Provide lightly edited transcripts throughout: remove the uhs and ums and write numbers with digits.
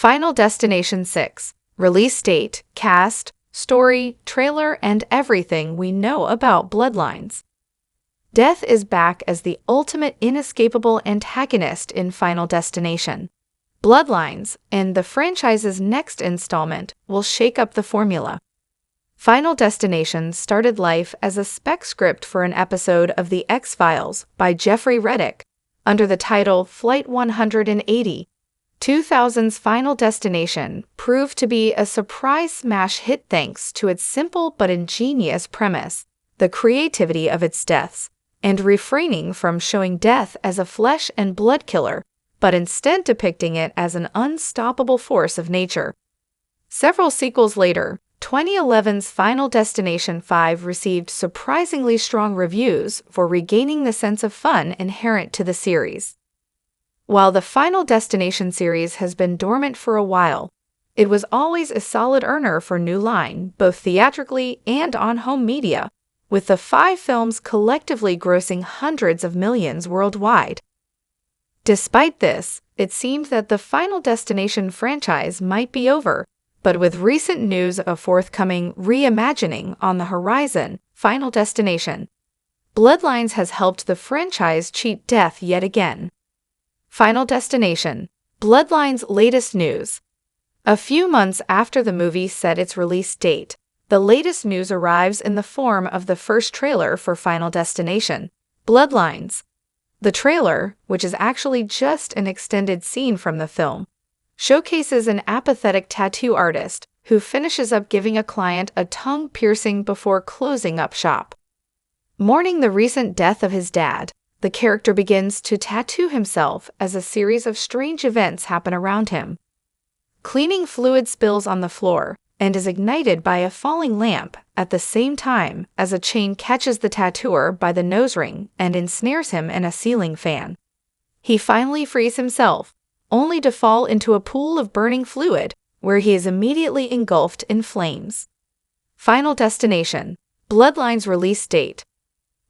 Final Destination 6. Release date, cast, story, trailer, and everything we know about Bloodlines. Death is back as the ultimate inescapable antagonist in Final Destination. Bloodlines, and the franchise's next installment, will shake up the formula. Final Destination started life as a spec script for an episode of The X-Files by Jeffrey Reddick, under the title Flight 180. 2000's Final Destination proved to be a surprise smash hit thanks to its simple but ingenious premise, the creativity of its deaths, and refraining from showing death as a flesh and blood killer, but instead depicting it as an unstoppable force of nature. Several sequels later, 2011's Final Destination 5 received surprisingly strong reviews for regaining the sense of fun inherent to the series. While the Final Destination series has been dormant for a while, it was always a solid earner for New Line, both theatrically and on home media, with the 5 films collectively grossing hundreds of millions worldwide. Despite this, it seemed that the Final Destination franchise might be over, but with recent news of forthcoming reimagining on the horizon, Final Destination Bloodlines has helped the franchise cheat death yet again. Final Destination Bloodlines' latest news. A few months after the movie set its release date, the latest news arrives in the form of the first trailer for Final Destination Bloodlines. The trailer, which is actually just an extended scene from the film, showcases an apathetic tattoo artist who finishes up giving a client a tongue piercing before closing up shop. Mourning the recent death of his dad, the character begins to tattoo himself as a series of strange events happen around him. Cleaning fluid spills on the floor and is ignited by a falling lamp at the same time as a chain catches the tattooer by the nose ring and ensnares him in a ceiling fan. He finally frees himself, only to fall into a pool of burning fluid, where he is immediately engulfed in flames. Final Destination Bloodlines release date.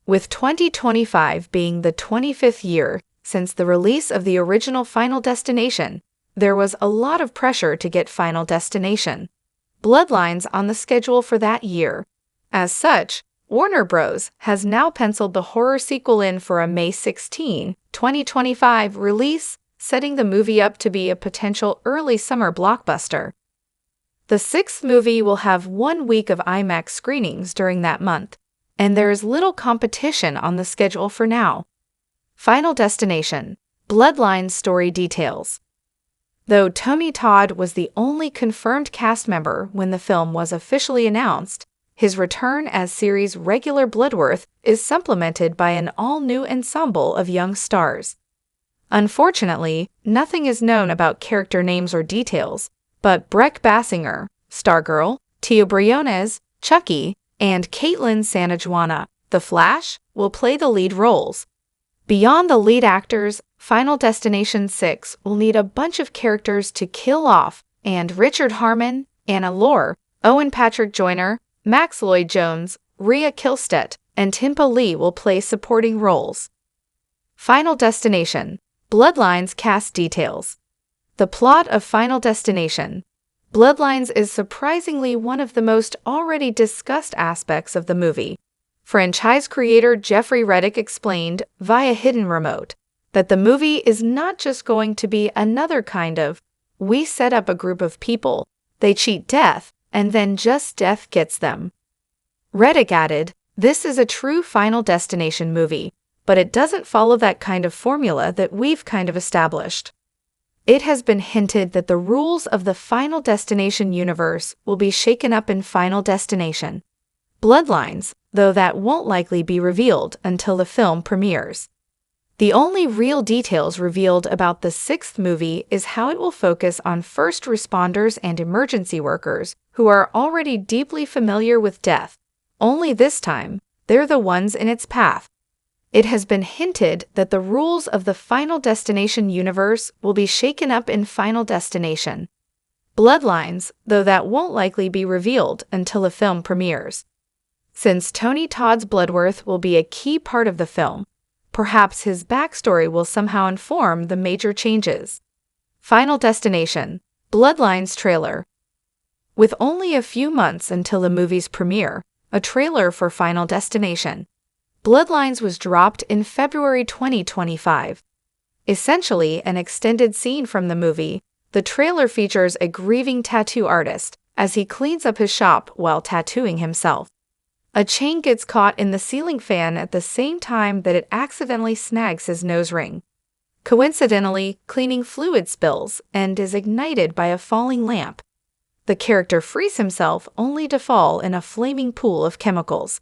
With 2025 being the 25th year since the release of the original Final Destination, there was a lot of pressure to get Final Destination Bloodlines on the schedule for that year. As such, Warner Bros. Has now penciled the horror sequel in for a May 16, 2025 release, setting the movie up to be a potential early summer blockbuster. The 6th movie will have 1 week of IMAX screenings during that month, and there is little competition on the schedule for now. Final Destination Bloodlines story details. Though Tony Todd was the only confirmed cast member when the film was officially announced, his return as series regular Bloodworth is supplemented by an all-new ensemble of young stars. Unfortunately, nothing is known about character names or details, but Breck Bassinger, Stargirl, Tio Briones, Chucky, and Caitlin Sanajuana, The Flash, will play the lead roles. Beyond the lead actors, Final Destination 6 will need a bunch of characters to kill off, and Richard Harmon, Anna Lore, Owen Patrick Joyner, Max Lloyd-Jones, Rhea Kilstedt, and Timpa Lee will play supporting roles. Final Destination Bloodlines cast details. The plot of Final Destination Bloodlines is surprisingly one of the most already discussed aspects of the movie. Franchise creator Jeffrey Reddick explained, via Hidden Remote, that the movie is not just going to be another kind of, we set up a group of people, they cheat death, and then just death gets them. Reddick added, this is a true Final Destination movie, but it doesn't follow that kind of formula that we've kind of established. It has been hinted that the rules of the Final Destination universe will be shaken up in Final Destination Bloodlines, though that won't likely be revealed until the film premieres. The only real details revealed about the 6th movie is how it will focus on first responders and emergency workers who are already deeply familiar with death, only this time, they're the ones in its path. It has been hinted that the rules of the Final Destination universe will be shaken up in Final Destination Bloodlines, though that won't likely be revealed until the film premieres. Since Tony Todd's Bloodworth will be a key part of the film, perhaps his backstory will somehow inform the major changes. Final Destination Bloodlines trailer. With only a few months until the movie's premiere, a trailer for Final Destination, Bloodlines was dropped in February 2025. Essentially an extended scene from the movie, the trailer features a grieving tattoo artist as he cleans up his shop while tattooing himself. A chain gets caught in the ceiling fan at the same time that it accidentally snags his nose ring. Coincidentally, cleaning fluid spills and is ignited by a falling lamp. The character frees himself only to fall in a flaming pool of chemicals.